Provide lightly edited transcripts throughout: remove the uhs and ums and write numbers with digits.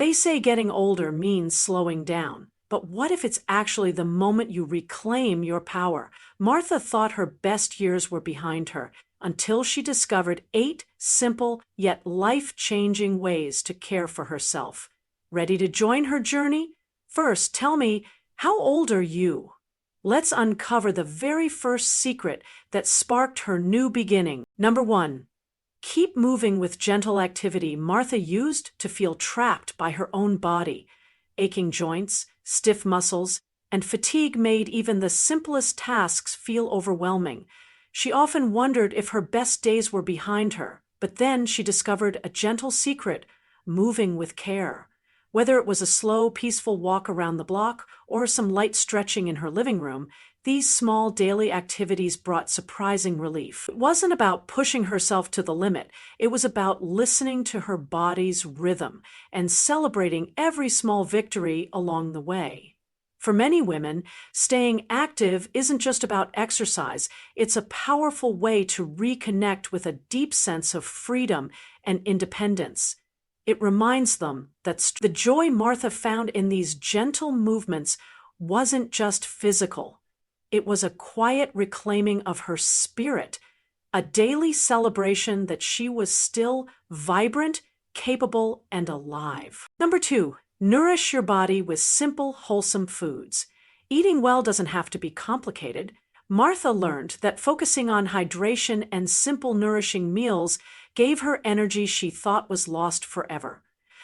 They say getting older means slowing down. But what if it's actually the moment you reclaim your power? Martha thought her best years were behind her until she discovered 8 simple yet life-changing ways to care for herself. Ready to join her journey? First, tell me, how old are you? Let's uncover the very first secret that sparked her new beginning. Number 1. Keep moving with gentle activity. Martha used to feel trapped by her own body. Aching joints, stiff muscles, and fatigue made even the simplest tasks feel overwhelming. She often wondered if her best days were behind her, but then she discovered a gentle secret: moving with care. Whether it was a slow, peaceful walk around the block or some light stretching in her living room, these small daily activities brought surprising relief. It wasn't about pushing herself to the limit. It was about listening to her body's rhythm and celebrating every small victory along the way. For many women, staying active isn't just about exercise. It's a powerful way to reconnect with a deep sense of freedom and independence. It reminds them that the joy Martha found in these gentle movements wasn't just physical. It was a quiet reclaiming of her spirit, a daily celebration that she was still vibrant, capable, and alive. Number 2, nourish your body with simple, wholesome foods. Eating well doesn't have to be complicated. Martha learned that focusing on hydration and simple, nourishing meals gave her energy she thought was lost forever.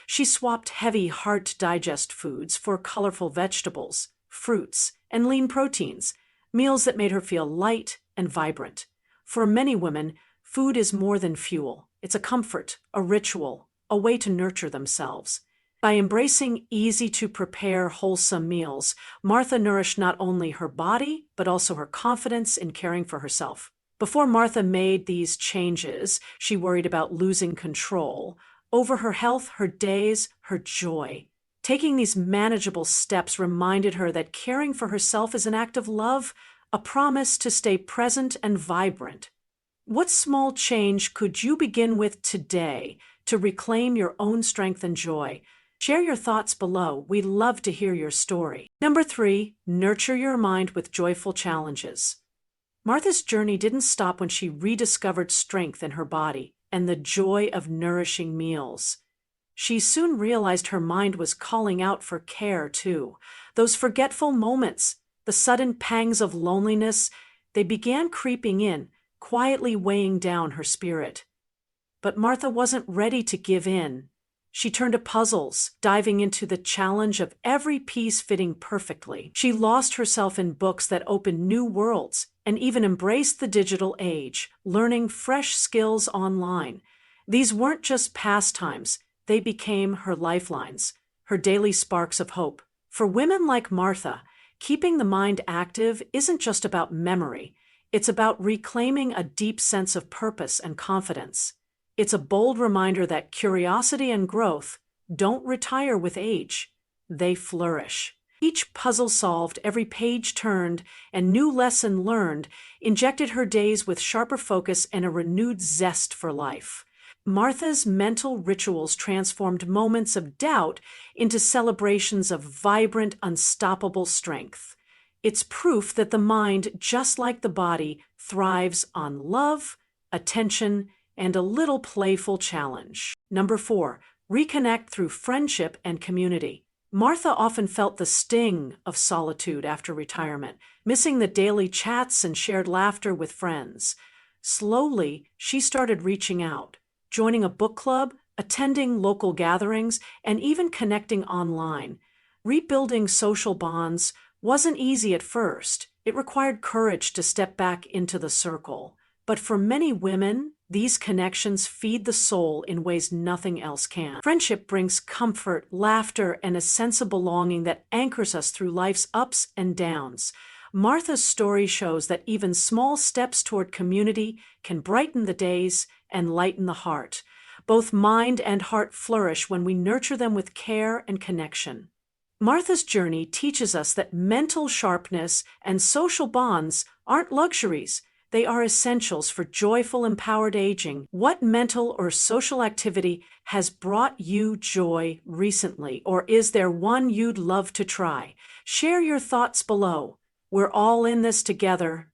She swapped heavy, hard-to-digest foods for colorful vegetables, fruits, and lean proteins, meals that made her feel light and vibrant. For many women, food is more than fuel. It's a comfort, a ritual, a way to nurture themselves. By embracing easy-to-prepare, wholesome meals, Martha nourished not only her body, but also her confidence in caring for herself. Before Martha made these changes, she worried about losing control over her health, her days, her joy. Taking these manageable steps reminded her that caring for herself is an act of love, a promise to stay present and vibrant. What small change could you begin with today to reclaim your own strength and joy? Share your thoughts below. We'd love to hear your story. Number 3, nurture your mind with joyful challenges. Martha's journey didn't stop when she rediscovered strength in her body and the joy of nourishing meals. She soon realized her mind was calling out for care, too. Those forgetful moments, the sudden pangs of loneliness, they began creeping in, quietly weighing down her spirit. But Martha wasn't ready to give in. She turned to puzzles, diving into the challenge of every piece fitting perfectly. She lost herself in books that opened new worlds and even embraced the digital age, learning fresh skills online. These weren't just pastimes. They became her lifelines, her daily sparks of hope. For women like Martha, keeping the mind active isn't just about memory. It's about reclaiming a deep sense of purpose and confidence. It's a bold reminder that curiosity and growth don't retire with age. They flourish. Each puzzle solved, every page turned, and new lesson learned injected her days with sharper focus and a renewed zest for life. Martha's mental rituals transformed moments of doubt into celebrations of vibrant, unstoppable strength. It's proof that the mind, just like the body, thrives on love, attention, and a little playful challenge. Number 4, reconnect through friendship and community. Martha often felt the sting of solitude after retirement, missing the daily chats and shared laughter with friends. Slowly, she started reaching out, joining a book club, attending local gatherings, and even connecting online. Rebuilding social bonds wasn't easy at first. It required courage to step back into the circle. But for many women, these connections feed the soul in ways nothing else can. Friendship brings comfort, laughter, and a sense of belonging that anchors us through life's ups and downs. Martha's story shows that even small steps toward community can brighten the days and lighten the heart. Both mind and heart flourish when we nurture them with care and connection. Martha's journey teaches us that mental sharpness and social bonds aren't luxuries. They are essentials for joyful, empowered aging. What mental or social activity has brought you joy recently, or is there one you'd love to try? Share your thoughts below. We're all in this together.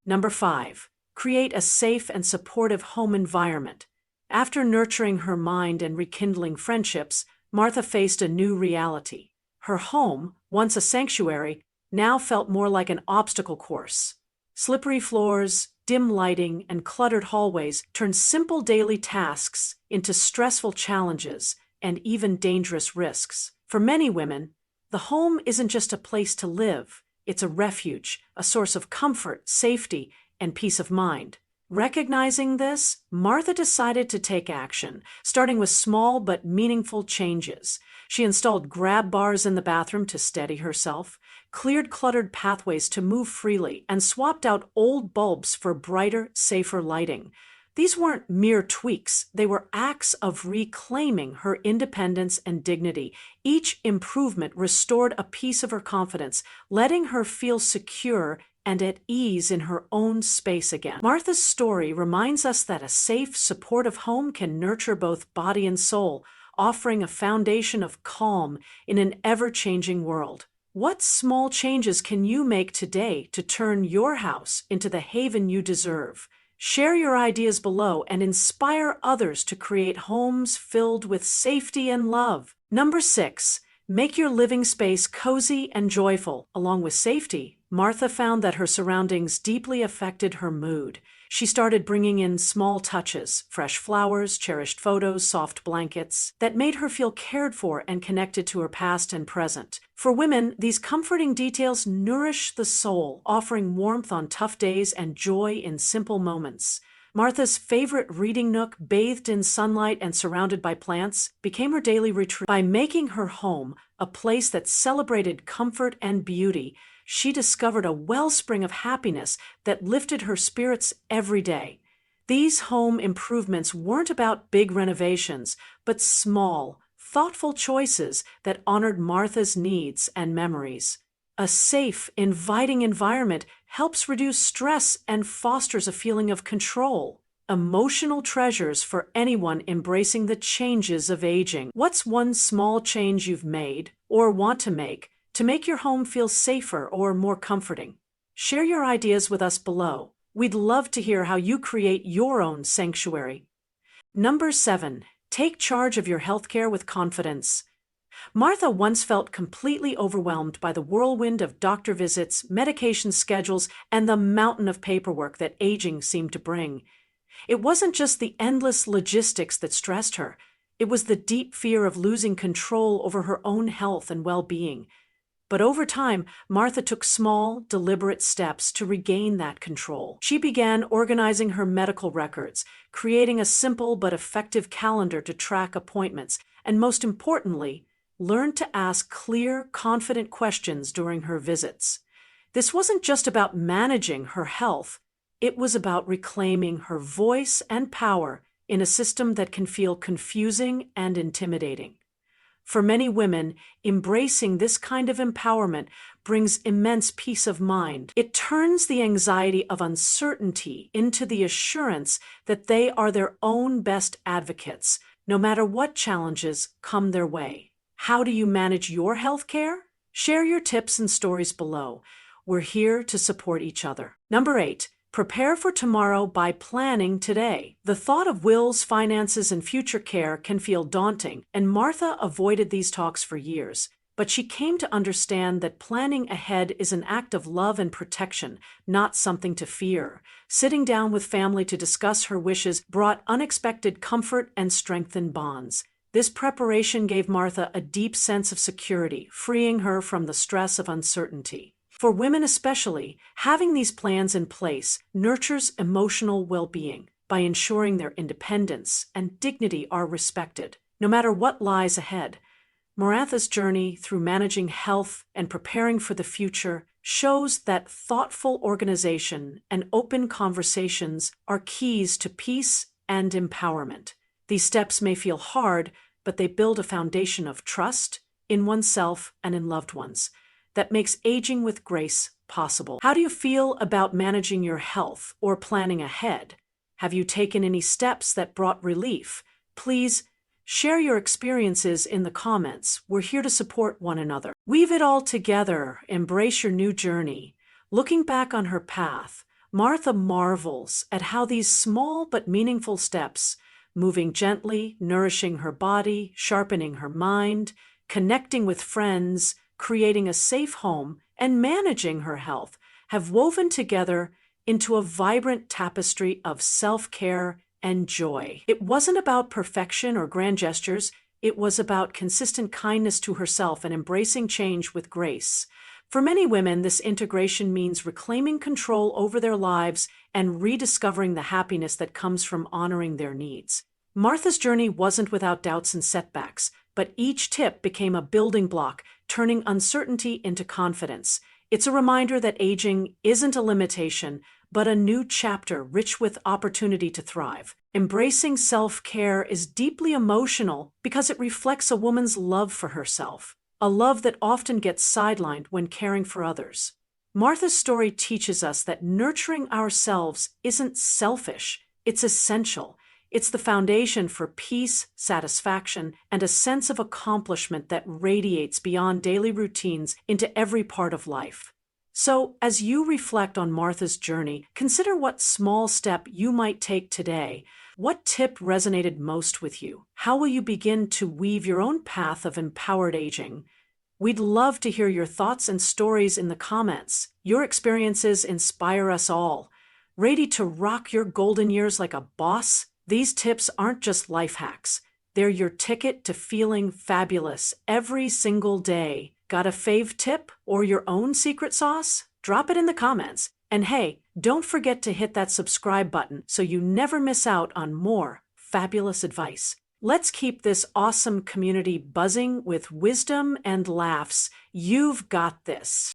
Number 5. Create a safe and supportive home environment. After nurturing her mind and rekindling friendships, Martha faced a new reality. Her home, once a sanctuary, now felt more like an obstacle course. Slippery floors, dim lighting, and cluttered hallways turned simple daily tasks into stressful challenges and even dangerous risks. For many women, the home isn't just a place to live, it's a refuge, a source of comfort, safety, and peace of mind. Recognizing this, Martha decided to take action, starting with small but meaningful changes. She installed grab bars in the bathroom to steady herself, cleared cluttered pathways to move freely, and swapped out old bulbs for brighter, safer lighting. These weren't mere tweaks, they were acts of reclaiming her independence and dignity. Each improvement restored a piece of her confidence, letting her feel secure and at ease in her own space again. Martha's story reminds us that a safe, supportive home can nurture both body and soul, offering a foundation of calm in an ever-changing world. What small changes can you make today to turn your house into the haven you deserve? Share your ideas below and inspire others to create homes filled with safety and love. Number 6. Make your living space cozy and joyful. Along with safety, Martha found that her surroundings deeply affected her mood. She started bringing in small touches, fresh flowers, cherished photos, soft blankets, that made her feel cared for and connected to her past and present. For women, these comforting details nourish the soul, offering warmth on tough days and joy in simple moments. Martha's favorite reading nook, bathed in sunlight and surrounded by plants, became her daily retreat. By making her home a place that celebrated comfort and beauty, she discovered a wellspring of happiness that lifted her spirits every day. These home improvements weren't about big renovations, but small, thoughtful choices that honored Martha's needs and memories. A safe, inviting environment helps reduce stress and fosters a feeling of control. Emotional treasures for anyone embracing the changes of aging. What's one small change you've made or want to make your home feel safer or more comforting? Share your ideas with us below. We'd love to hear how you create your own sanctuary. Number 7. Take charge of your healthcare with confidence. Martha once felt completely overwhelmed by the whirlwind of doctor visits, medication schedules, and the mountain of paperwork that aging seemed to bring. It wasn't just the endless logistics that stressed her. It was the deep fear of losing control over her own health and well-being. But over time, Martha took small, deliberate steps to regain that control. She began organizing her medical records, creating a simple but effective calendar to track appointments, and most importantly, learned to ask clear, confident questions during her visits. This wasn't just about managing her health, it was about reclaiming her voice and power in a system that can feel confusing and intimidating. For many women, embracing this kind of empowerment brings immense peace of mind. It turns the anxiety of uncertainty into the assurance that they are their own best advocates, no matter what challenges come their way. How do you manage your health care? Share your tips and stories below. We're here to support each other. Number 8. Prepare for tomorrow by planning today. The thought of wills, finances, and future care can feel daunting, and Martha avoided these talks for years. But she came to understand that planning ahead is an act of love and protection, not something to fear. Sitting down with family to discuss her wishes brought unexpected comfort and strengthened bonds. This preparation gave Martha a deep sense of security, freeing her from the stress of uncertainty. For women especially, having these plans in place nurtures emotional well-being by ensuring their independence and dignity are respected, no matter what lies ahead. Martha's journey through managing health and preparing for the future shows that thoughtful organization and open conversations are keys to peace and empowerment. These steps may feel hard, but they build a foundation of trust in oneself and in loved ones that makes aging with grace possible. How do you feel about managing your health or planning ahead? Have you taken any steps that brought relief? Please share your experiences in the comments. We're here to support one another. Weave it all together. Embrace your new journey. Looking back on her path, Martha marvels at how these small but meaningful steps, moving gently, nourishing her body, sharpening her mind, connecting with friends, creating a safe home, and managing her health, have woven together into a vibrant tapestry of self-care and joy. It wasn't about perfection or grand gestures. It was about consistent kindness to herself and embracing change with grace. For many women, this integration means reclaiming control over their lives and rediscovering the happiness that comes from honoring their needs. Martha's journey wasn't without doubts and setbacks, but each tip became a building block, turning uncertainty into confidence. It's a reminder that aging isn't a limitation, but a new chapter rich with opportunity to thrive. Embracing self-care is deeply emotional because it reflects a woman's love for herself, a love that often gets sidelined when caring for others. Martha's story teaches us that nurturing ourselves isn't selfish, it's essential. It's the foundation for peace, satisfaction, and a sense of accomplishment that radiates beyond daily routines into every part of life. So, as you reflect on Martha's journey, consider what small step you might take today. What tip resonated most with you? How will you begin to weave your own path of empowered aging? We'd love to hear your thoughts and stories in the comments. Your experiences inspire us all. Ready to rock your golden years like a boss? These tips aren't just life hacks. They're your ticket to feeling fabulous every single day. Got a fave tip or your own secret sauce? Drop it in the comments. And hey, don't forget to hit that subscribe button so you never miss out on more fabulous advice. Let's keep this awesome community buzzing with wisdom and laughs. You've got this.